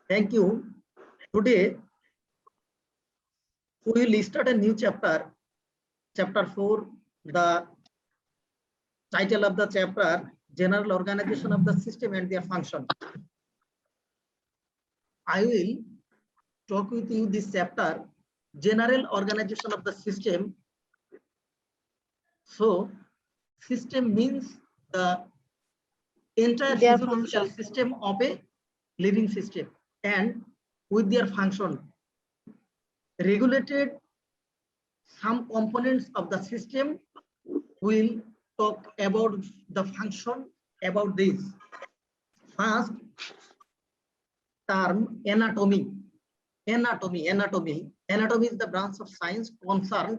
Thank you. Today we will start a new chapter, chapter 4. The title of the chapter, General Organization of the System and their Function. I will talk with you this chapter, General Organization of the System. So, system means the entire physiological system of a living system, and with their function, regulated some components of the system. Will talk about the function about this. First term, anatomy. Anatomy is the branch of science concerned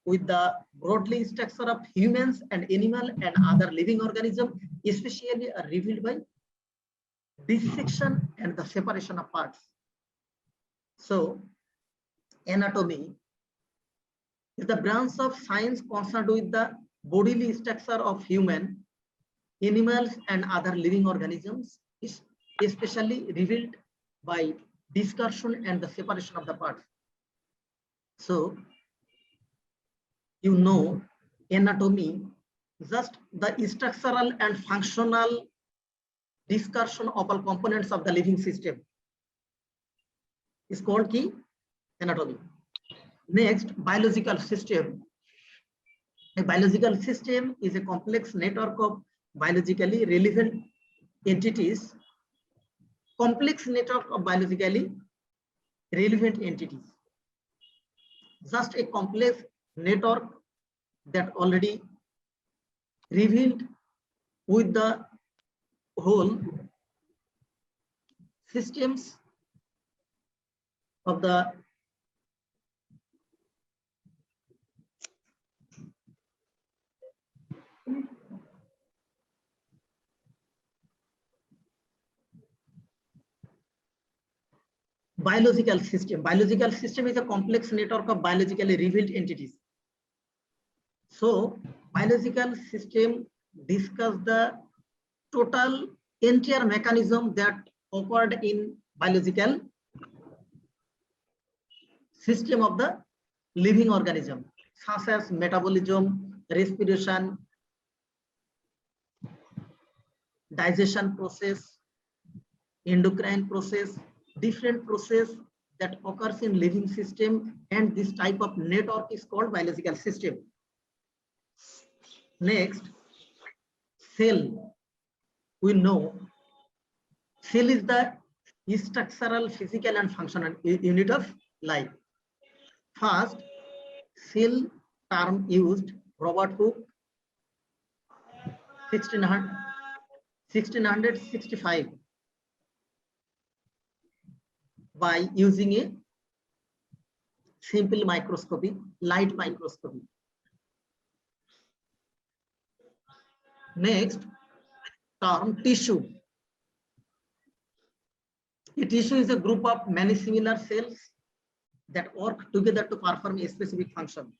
with the broadly structure of humans and animal and other living organisms, especially are revealed by dissection and the separation of parts. So anatomy is the branch of science concerned with the bodily structure of human, animals and other living organisms, is especially revealed by discussion and the separation of the parts. So you know, anatomy, just the structural and functional discussion of all components of the living system is called key anatomy. Next, biological system. A biological system is a complex network of biologically relevant entities. Complex network of biologically relevant entities. Just a complex network that already revealed with the whole systems of the biological system. Biological system is a complex network of biologically revealed entities. So biological system discuss the total entire mechanism that occurred in biological system of the living organism, such as metabolism, respiration, digestion process, endocrine process, different process that occurs in living system, and this type of network is called biological system. Next, cell. We know cell is the structural, physical and functional unit of life. First, cell term used Robert Hooke 1665 by using a simple microscopy, light microscopy. Next term, tissue. A tissue is a group of many similar cells that work together to perform a specific function.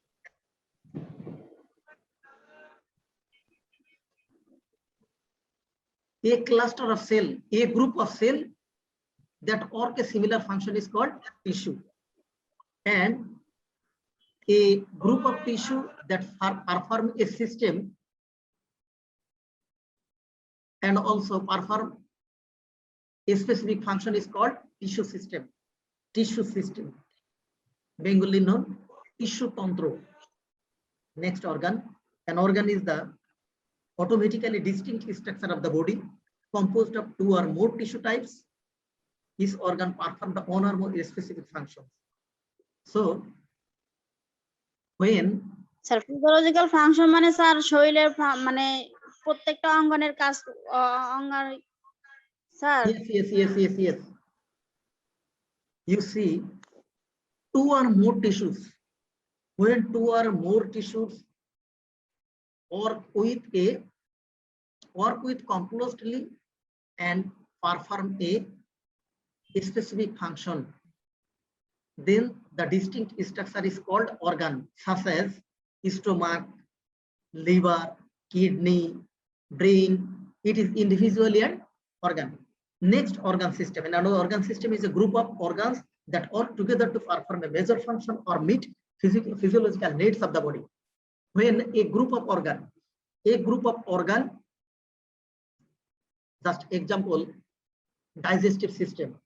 A cluster of cell, a group of cell that work a similar function is called tissue, and a group of tissue that perform a system and also perform a specific function is called tissue system. Tissue system, Bengali known tissue tantra. Next organ. An organ is the automatically distinct structure of the body composed of two or more tissue types. This organ performs the one or more specific functions. So when physiological function মানে sir শরীরের মানে প্রত্যেকটা অঙ্গনের কাজ অঙ্গার sir yes, you see two or more tissues, when two or more tissues work with closely and perform a specific function, then the distinct structure is called organ, such as stomach, liver, kidney, brain. It is individually an organ. Next, organ system. And another organ system is a group of organs that work together to perform a major function or meet physiological needs of the body. When a group of organ, just example, digestive system.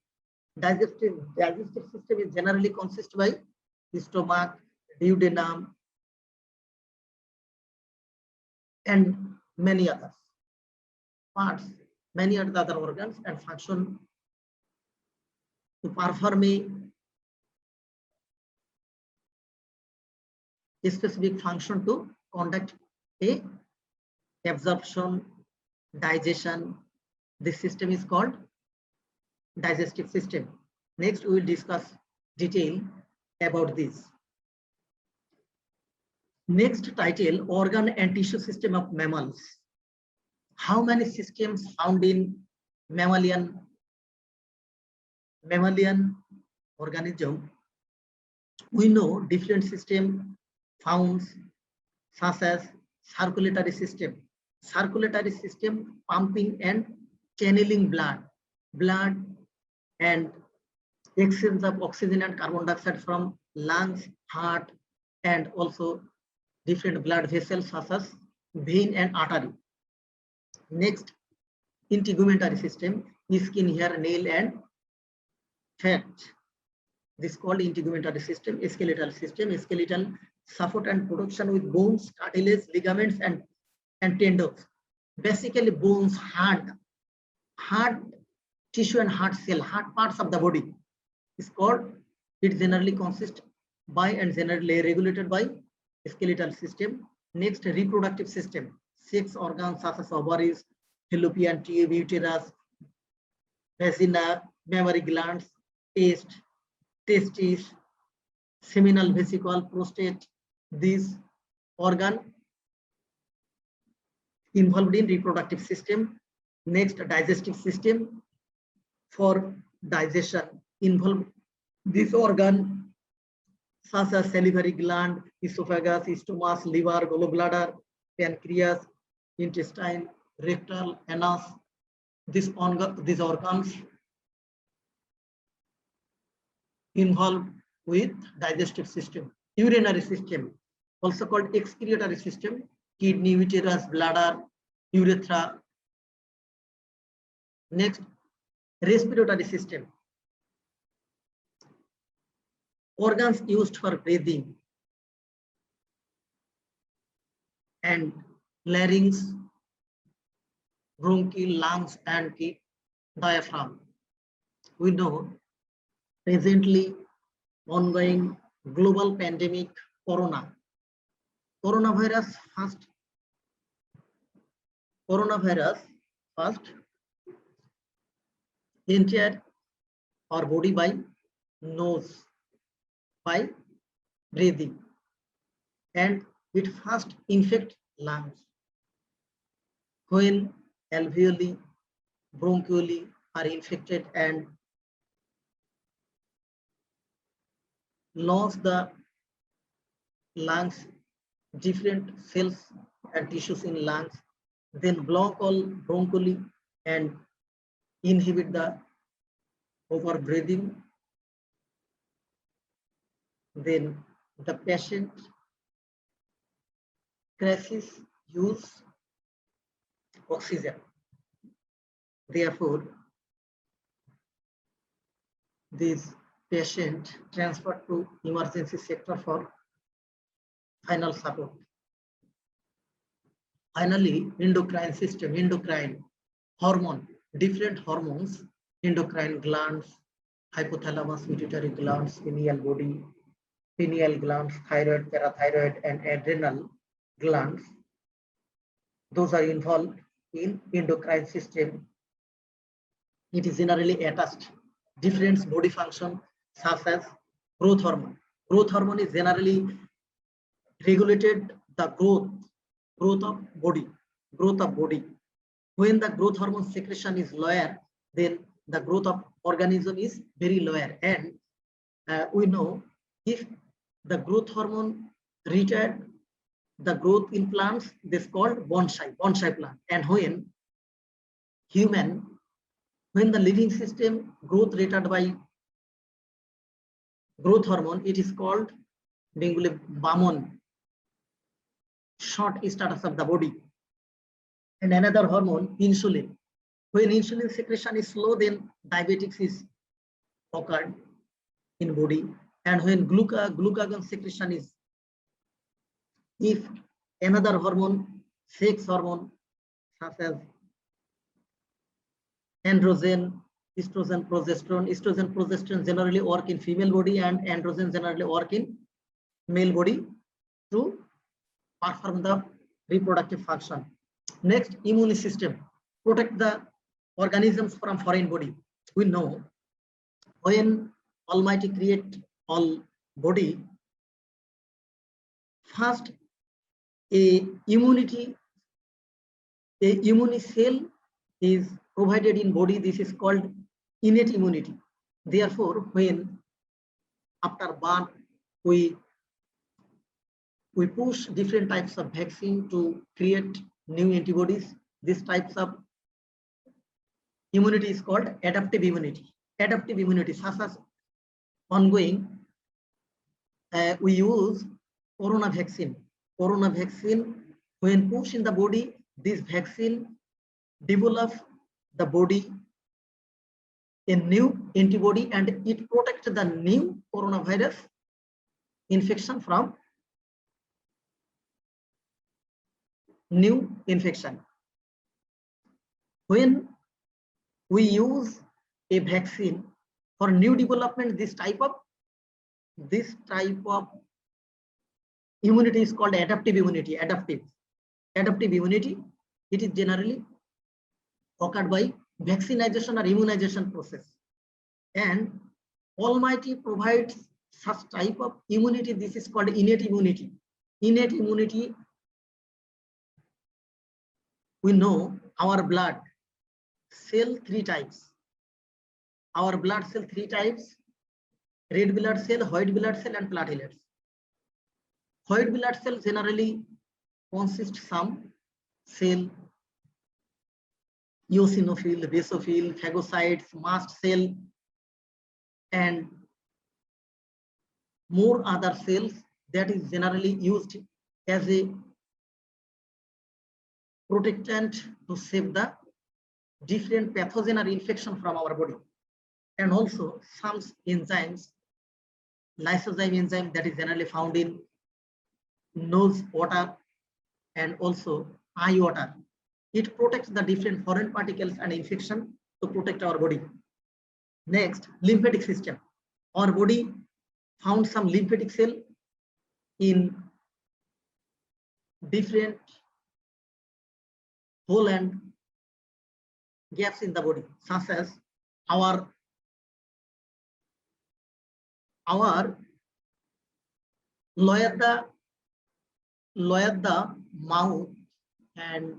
Digestive system is generally consist by stomach, duodenum, and many others parts, many other organs, and function to perform a specific function to conduct a absorption, digestion. This system is called digestive system. Next, we will discuss detail about this. Next title, organ and tissue system of mammals. How many systems found in mammalian organism? We know different system found such as circulatory system. Circulatory system pumping and channeling blood and exchange of oxygen and carbon dioxide from lungs, heart, and also different blood vessels such as vein and artery. Next, integumentary system, skin, hair, nail, and fat. This is called integumentary system. Skeletal system, skeletal support and protection with bones, cartilage, ligaments, and tendons. Basically, bones, heart tissue, and heart cell, heart parts of the body is called. It generally consists by and generally regulated by skeletal system. Next, reproductive system. Sex organs such as ovaries, fallopian tube, uterus, vagina, mammary glands, testes, seminal vesicle, prostate. These organ involved in reproductive system. Next, digestive system. For digestion, involved this organ such as salivary gland, esophagus, stomach, liver, gallbladder, pancreas, intestine, rectal, anus. These organs involved with digestive system. Urinary system, also called excretory system, kidney, uterus, bladder, urethra. Next, respiratory system. Organs used for breathing and larynx, bronchi, lungs, and diaphragm. We know presently ongoing global pandemic coronavirus first entered our body by nose, by breathing, and it first infect lungs. When alveoli, bronchioli are infected and lose the lungs, different cells and tissues in lungs, then block all bronchioli and inhibit the over breathing. Then the patient crashes, use oxygen. Therefore, this patient transferred to emergency sector for final support. Finally, endocrine system, endocrine hormone, different hormones, endocrine glands, hypothalamus, pituitary glands, pineal body, pineal glands, thyroid, parathyroid, and adrenal glands. Those are involved in endocrine system. It is generally attached different body function such as growth hormone. Growth hormone is generally regulated the growth of body. When the growth hormone secretion is lower, then the growth of organism is very lower. And we know if the growth hormone retired, the growth in plants, this is called bonsai plant. And when human When the living system growth rated by growth hormone, it is called Bengali Bamon, short status of the body. And another hormone, insulin. When insulin secretion is slow, then diabetics is occurred in body. And when glucagon secretion is, if another hormone, sex hormone, such as androgen, estrogen, progesterone generally work in female body, and androgen generally work in male body to perform the reproductive function. Next, immune system protect the organisms from foreign body. We know when Almighty create all body, first a immune cell is provided in body. This is called innate immunity. Therefore, when after birth we push different types of vaccine to create new antibodies, these types of immunity is called adaptive immunity. Adaptive immunity, such as ongoing, we use corona vaccine. Corona vaccine, when pushed in the body, this vaccine develop the body a new antibody, and it protects the new coronavirus infection from new infection. When we use a vaccine for new development, this type of immunity is called adaptive immunity. Adaptive immunity, it is generally occurred by vaccination or immunization process, and Almighty provides such type of immunity. This is called innate immunity. Innate immunity, we know our blood cell 3 types. Our blood cell 3 types: red blood cell, white blood cell, and platelets. White blood cell generally consists some cell: eosinophil, basophil, phagocytes, mast cell, and more other cells that is generally used as a protectant to save the different pathogen or infection from our body. And also some enzymes, lysozyme enzyme, that is generally found in nose water and also eye water. It protects the different foreign particles and infection to protect our body. Next, lymphatic system. Our body found some lymphatic cell in different hole and gaps in the body, such as our lower the mouth, and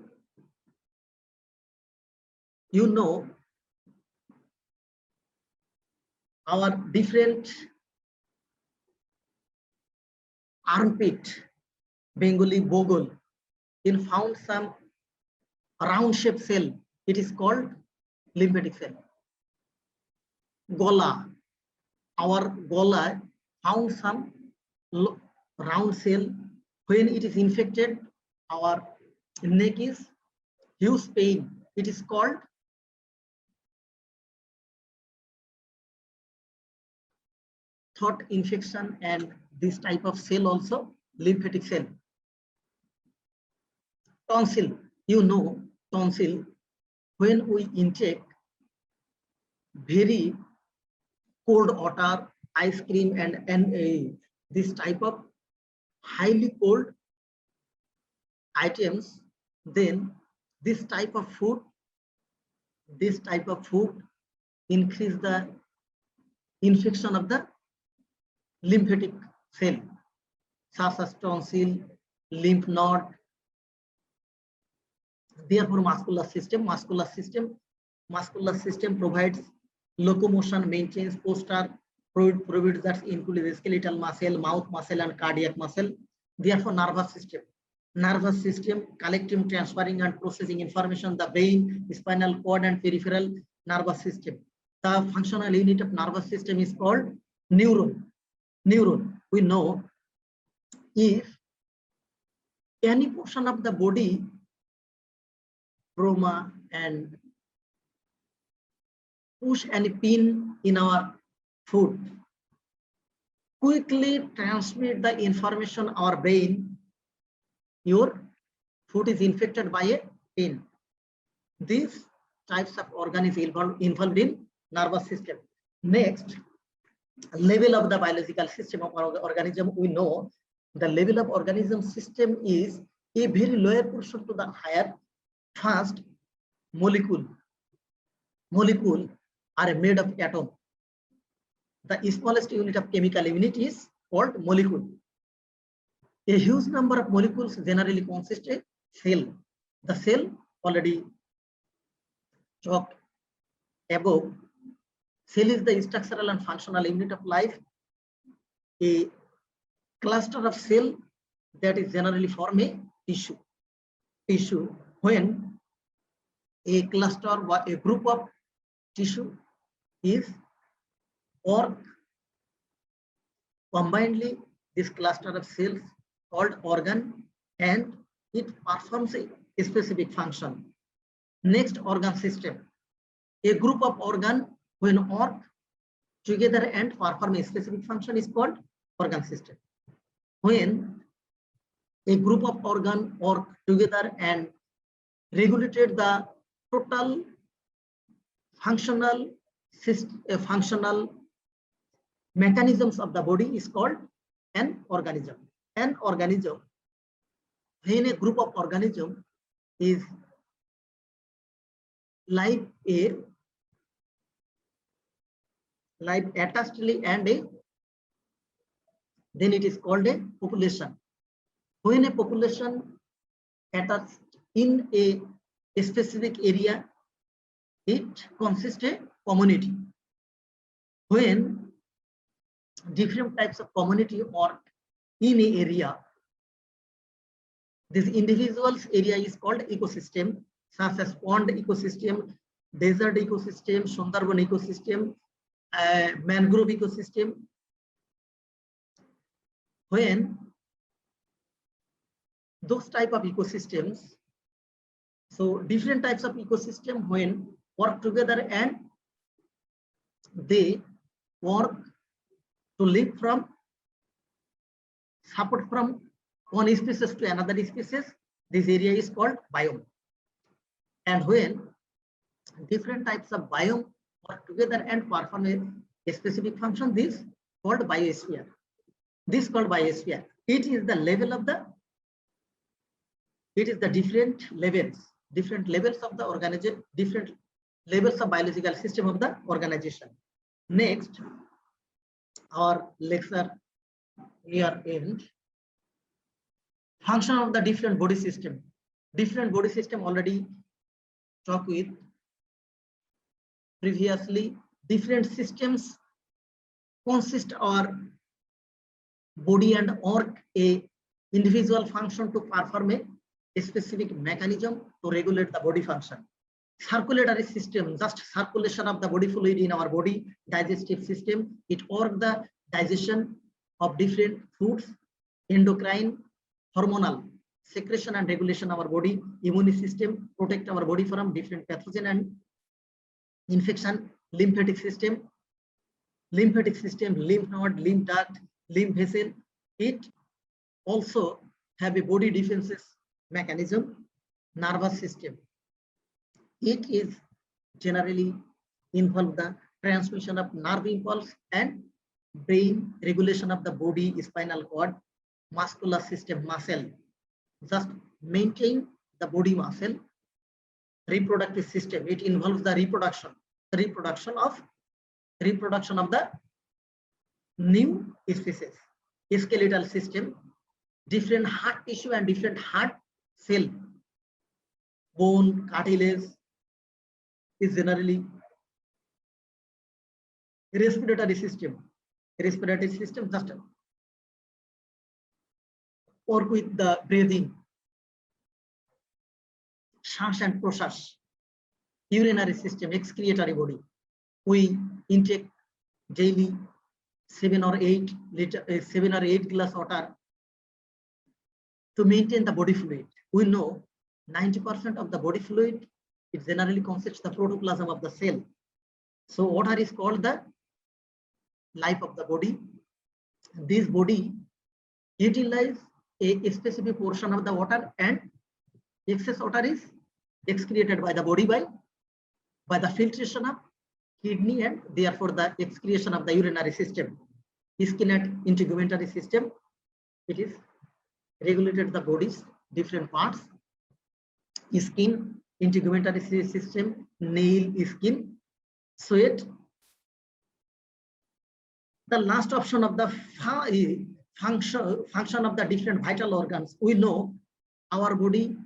you know our different armpit, Bengali bogle, in found some round shaped cell. It is called lymphatic cell. Gola, our gola found some round cell. When it is infected, our neck is huge pain. It is called throat infection, and this type of cell also lymphatic cell. Tonsil, you know tonsil, when we intake very cold water, ice cream, and this type of highly cold items, then this type of food increase the infection of the lymphatic cell, such as tonsil, lymph node. Therefore, muscular system provides locomotion, maintains posture, provides that include the skeletal muscle, mouth muscle, and cardiac muscle. Therefore, nervous system collecting, transferring, and processing information, the brain, spinal cord, and peripheral nervous system. The functional unit of nervous system is called neuron. Neuron. We know if any portion of the body, trauma and push any pin in our foot, quickly transmit the information our brain, your foot is infected by a pin. These types of organs involved in nervous system. Next, level of the biological system of our organism. We know the level of organism system is a very lower portion to the higher. First, molecule are made of atom. The smallest unit of chemical unit is called molecule. A huge number of molecules generally consist a cell. The cell already talked above. Cell is the structural and functional unit of life. A cluster of cell that is generally form a tissue. When a cluster or a group of tissue is or combinedly, this cluster of cells called organ, and it performs a specific function. Next, organ system. A group of organ when work together and perform a specific function is called organ system. When a group of organ work together and regulated the total functional mechanisms of the body is called an organism. An organism, when a group of organism is live attachedly and then it is called a population. When a population attached in a specific area, it consists a community. When different types of community work in an area, this individual's area is called ecosystem, such as pond ecosystem, desert ecosystem, Sundarban ecosystem, mangrove ecosystem. When those type of ecosystems, so different types of ecosystem when work together and they work to live from support from one species to another species, this area is called biome. And when different types of biome work together and perform a specific function, this is called biosphere. This is called biosphere. It is the level of the, it is the different levels of the organism, different levels of biological system of the organization. Next, our lecture near end. Function of the different body system. Different body system already talked with previously. Different systems consist or body and work a individual function to perform a specific mechanism to regulate the body function. Circulatory system, just circulation of the body fluid in our body. Digestive system, it works the digestion of different foods. Endocrine, hormonal, secretion and regulation of our body. Immune system, protect our body from different pathogen and infection. Lymphatic system, lymph node, lymph duct, lymph vessel. It also have a body defenses mechanism. Nervous system, it is generally involve the transmission of nerve impulse and brain regulation of the body, spinal cord. Muscular system, muscle, just maintain the body muscle. Reproductive system, it involves the reproduction of the new species. Skeletal system, different heart tissue and different heart cell, bone, cartilage is generally. Respiratory system just work with the breathing, shas and proshas. urinary system, excretory body. We intake daily 7 or 8 glass water to maintain the body fluid. We know 90% of the body fluid, it generally consists the protoplasm of the cell. So water is called the life of the body. This body utilize a specific portion of the water, and excess water is excreted by the body by the filtration of kidney, and therefore the excretion of the urinary system. Skin and integumentary system, it is regulated the body's different parts. Skin, integumentary system, nail, skin, sweat. The last option of the function of the different vital organs. We know our body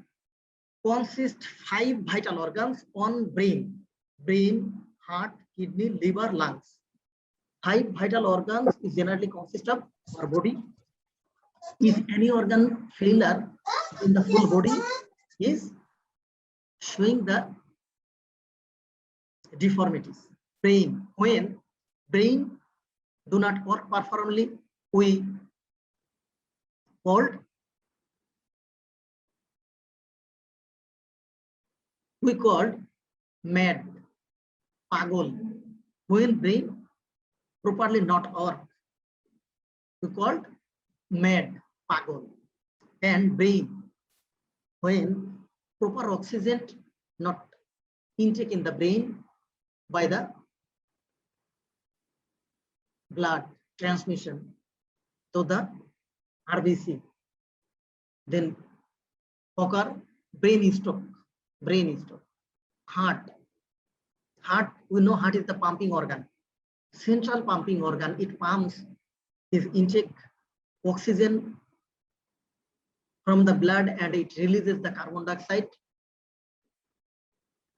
consists 5 vital organs on brain, heart, kidney, liver, lungs. 5 vital organs is generally consist of our body. If any organ failure in the full body is showing the deformities. Brain, when brain do not work properly, we called mad, pagal. When brain properly not work, we called mad, pagal. And brain, when proper oxygen not intake in the brain by the blood transmission to the RBC, then occur brain stroke. Heart, we know heart is the pumping organ, central pumping organ. It pumps, is intake oxygen from the blood, and it releases the carbon dioxide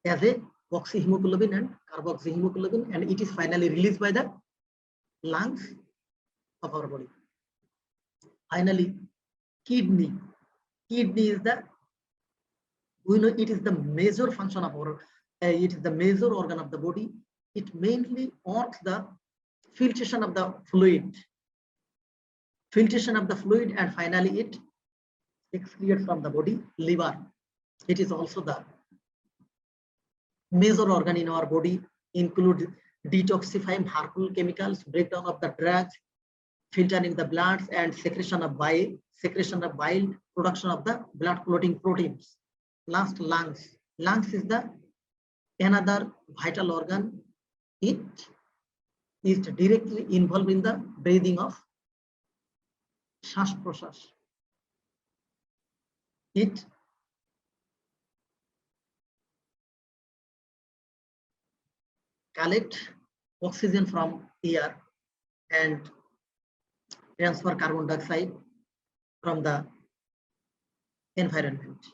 as a oxyhemoglobin and carboxyhemoglobin, and it is finally released by the lungs of our body. Finally, kidney is the, we know it is the major function of our, it is the major organ of the body. It mainly works the filtration of the fluid, and finally it excretes from the body. Liver, it is also the major organ in our body, include detoxifying harmful chemicals, breakdown of the drugs, filtering the blood, and secretion of bile, production of the blood clotting proteins. Last, lungs. Lungs is the another vital organ. It is directly involved in the breathing of shas prashas. It collect oxygen from air and transfer carbon dioxide from the environment.